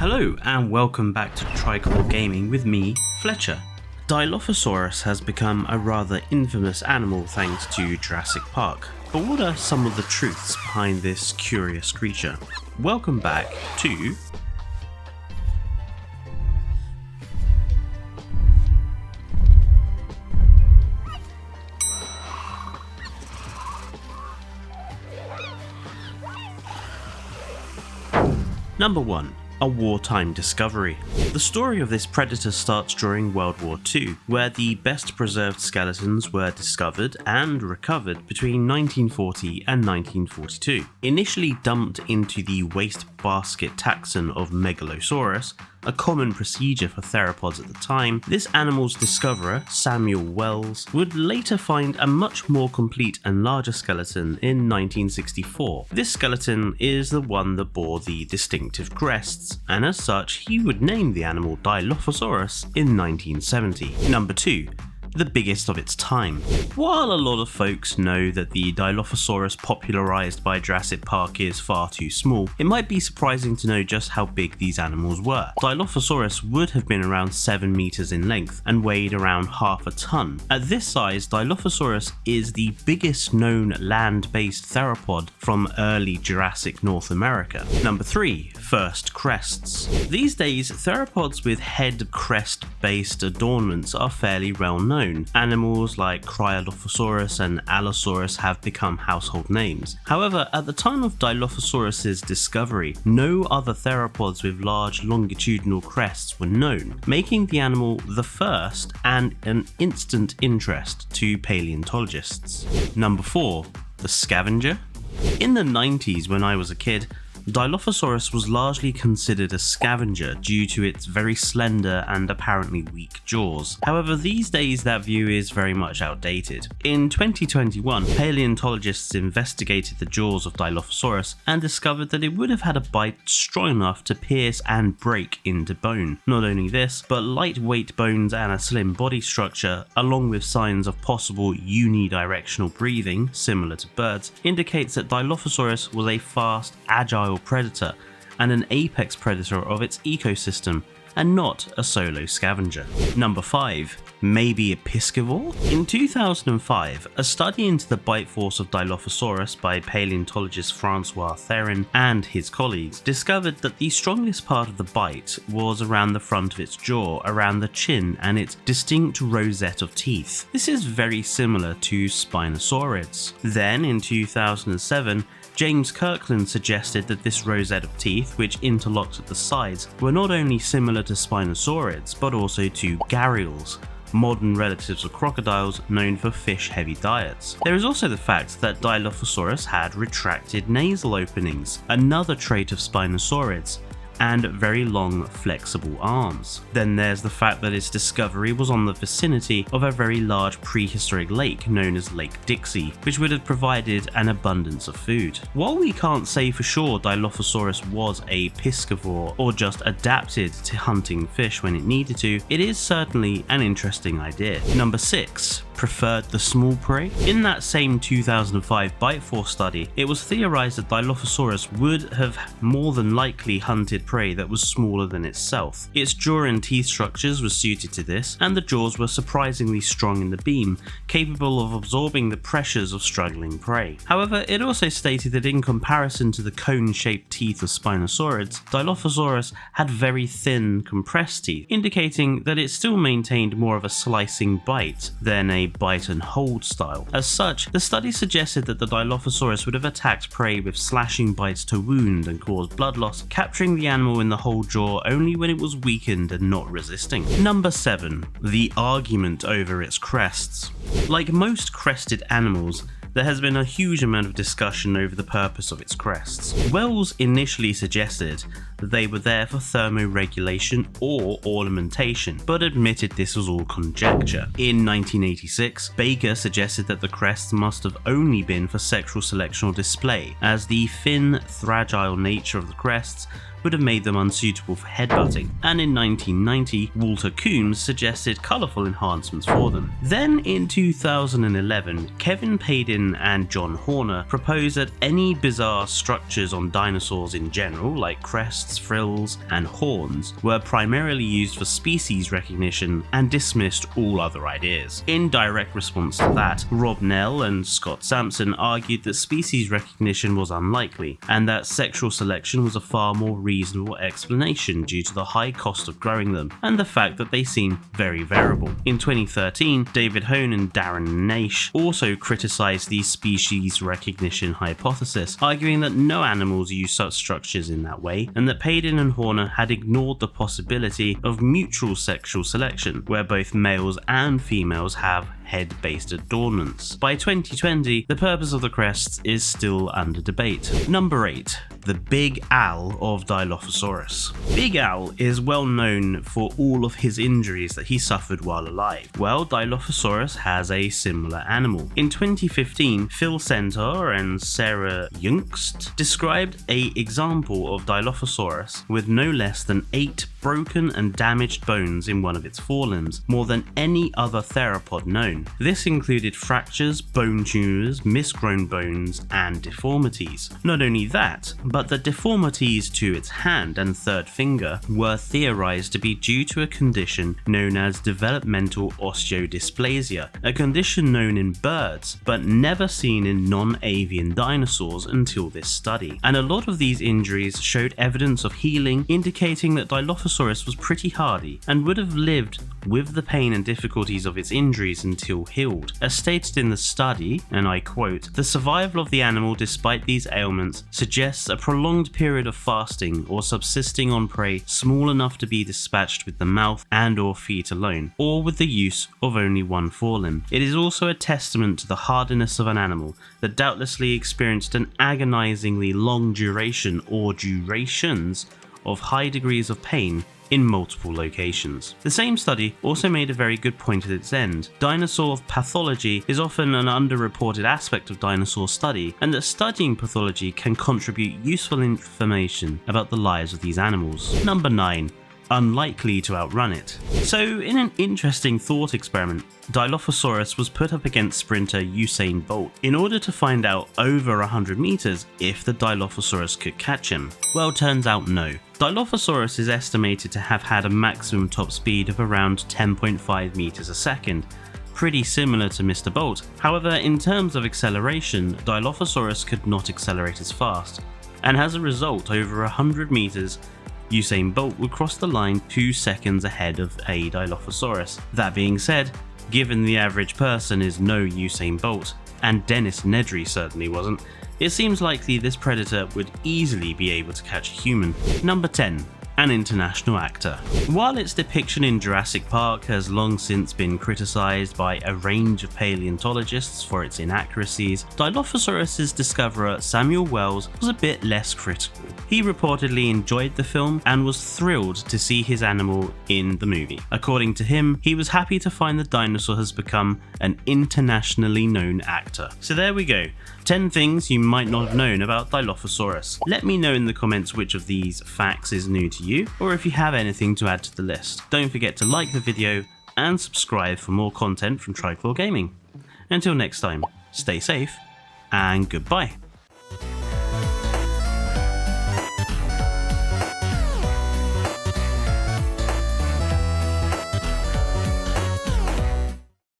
Hello and welcome back to Tricolor Gaming with me, Fletcher. Dilophosaurus has become a rather infamous animal thanks to Jurassic Park. But what are some of the truths behind this curious creature? Welcome back to Number 1. A wartime discovery. The story of this predator starts during World War II, where the best preserved skeletons were discovered and recovered between 1940 and 1942. Initially dumped into the wastebasket taxon of Megalosaurus, a common procedure for theropods at the time, this animal's discoverer, Samuel Wells, would later find a much more complete and larger skeleton in 1964. This skeleton is the one that bore the distinctive crests, and as such he would name the animal Dilophosaurus in 1970. Number 2. The biggest of its time. While a lot of folks know that the Dilophosaurus popularised by Jurassic Park is far too small, it might be surprising to know just how big these animals were. Dilophosaurus would have been around 7 meters in length and weighed around half a ton. At this size, Dilophosaurus is the biggest known land-based theropod from early Jurassic North America. Number 3. First crests. These days, theropods with head crest-based adornments are fairly well known. Animals like Cryolophosaurus and Allosaurus have become household names. However, at the time of Dilophosaurus's discovery, no other theropods with large longitudinal crests were known, making the animal the first and an instant interest to paleontologists. Number 4. The scavenger. In the 90s, when I was a kid, Dilophosaurus was largely considered a scavenger due to its very slender and apparently weak jaws. However, these days that view is very much outdated. In 2021, paleontologists investigated the jaws of Dilophosaurus and discovered that it would have had a bite strong enough to pierce and break into bone. Not only this, but lightweight bones and a slim body structure, along with signs of possible unidirectional breathing, similar to birds, indicates that Dilophosaurus was a fast, agile predator and an apex predator of its ecosystem, and not a solo scavenger. Number 5. Maybe a piscivore? In 2005, a study into the bite force of Dilophosaurus by paleontologist Francois Therin and his colleagues discovered that the strongest part of the bite was around the front of its jaw, around the chin, and its distinct rosette of teeth. This is very similar to Spinosaurids. Then, in 2007, James Kirkland suggested that this rosette of teeth, which interlocked at the sides, were not only similar to Spinosaurids, but also to gharials, modern relatives of crocodiles known for fish-heavy diets. There is also the fact that Dilophosaurus had retracted nasal openings, another trait of Spinosaurids, and very long, flexible arms. Then there's the fact that its discovery was on the vicinity of a very large prehistoric lake known as Lake Dixie, which would have provided an abundance of food. While we can't say for sure Dilophosaurus was a piscivore or just adapted to hunting fish when it needed to, it is certainly an interesting idea. Number 6. Preferred the small prey? In that same 2005 bite force study, it was theorized that Dilophosaurus would have more than likely hunted prey that was smaller than itself. Its jaw and teeth structures were suited to this, and the jaws were surprisingly strong in the beam, capable of absorbing the pressures of struggling prey. However, it also stated that in comparison to the cone-shaped teeth of Spinosaurids, Dilophosaurus had very thin, compressed teeth, indicating that it still maintained more of a slicing bite than a bite and hold style. As such, the study suggested that the Dilophosaurus would have attacked prey with slashing bites to wound and cause blood loss, capturing the animal in the whole jaw only when it was weakened and not resisting. Number 7. The argument over its crests. Like most crested animals, there has been a huge amount of discussion over the purpose of its crests. Wells initially suggested that they were there for thermoregulation or ornamentation, but admitted this was all conjecture. In 1986, Baker suggested that the crests must have only been for sexual selection or display, as the thin, fragile nature of the crests would have made them unsuitable for headbutting, and in 1990, Walter Coombs suggested colourful enhancements for them. Then in 2011, Kevin Payden and John Horner proposed that any bizarre structures on dinosaurs in general, like crests, crests, frills, and horns were primarily used for species recognition and dismissed all other ideas. In direct response to that, Rob Nell and Scott Sampson argued that species recognition was unlikely, and that sexual selection was a far more reasonable explanation due to the high cost of growing them, and the fact that they seem very variable. In 2013, David Hone and Darren Naish also criticized the species recognition hypothesis, arguing that no animals use such structures in that way, and that Payden and Horner had ignored the possibility of mutual sexual selection, where both males and females have head-based adornments. By 2020, the purpose of the crests is still under debate. Number 8. The Big Al of Dilophosaurus. Big Al is well known for all of his injuries that he suffered while alive. Well, Dilophosaurus has a similar animal. In 2015, Phil Centaur and Sarah Youngst described an example of Dilophosaurus with no less than 8 broken and damaged bones in one of its forelimbs, more than any other theropod known. This included fractures, bone tumors, misgrown bones, and deformities. Not only that, but the deformities to its hand and third finger were theorized to be due to a condition known as developmental osteodysplasia, a condition known in birds but never seen in non-avian dinosaurs until this study. And a lot of these injuries showed evidence of healing, indicating that Dilophosaurus was pretty hardy and would have lived with the pain and difficulties of its injuries until healed. As stated in the study, and I quote, "The survival of the animal despite these ailments suggests a prolonged period of fasting or subsisting on prey small enough to be dispatched with the mouth and or feet alone, or with the use of only one forelimb. It is also a testament to the hardiness of an animal that doubtlessly experienced an agonizingly long duration or durations of high degrees of pain in multiple locations." The same study also made a very good point at its end. Dinosaur pathology is often an underreported aspect of dinosaur study, and that studying pathology can contribute useful information about the lives of these animals. Number 9. Unlikely to outrun it. So, in an interesting thought experiment, Dilophosaurus was put up against sprinter Usain Bolt in order to find out over 100 meters if the Dilophosaurus could catch him. Well, turns out no. Dilophosaurus is estimated to have had a maximum top speed of around 10.5 meters a second, pretty similar to Mr. Bolt. However, in terms of acceleration, Dilophosaurus could not accelerate as fast, and as a result, over 100 meters, Usain Bolt would cross the line 2 seconds ahead of a Dilophosaurus. That being said, given the average person is no Usain Bolt, and Dennis Nedry certainly wasn't, it seems likely this predator would easily be able to catch a human. Number 10. An international actor. While its depiction in Jurassic Park has long since been criticised by a range of paleontologists for its inaccuracies, Dilophosaurus's discoverer Samuel Wells was a bit less critical. He reportedly enjoyed the film and was thrilled to see his animal in the movie. According to him, he was happy to find the dinosaur has become an internationally known actor. So there we go. 10 things you might not have known about Dilophosaurus. Let me know in the comments which of these facts is new to you, or if you have anything to add to the list. Don't forget to like the video and subscribe for more content from Triclaw Gaming. Until next time, stay safe and goodbye.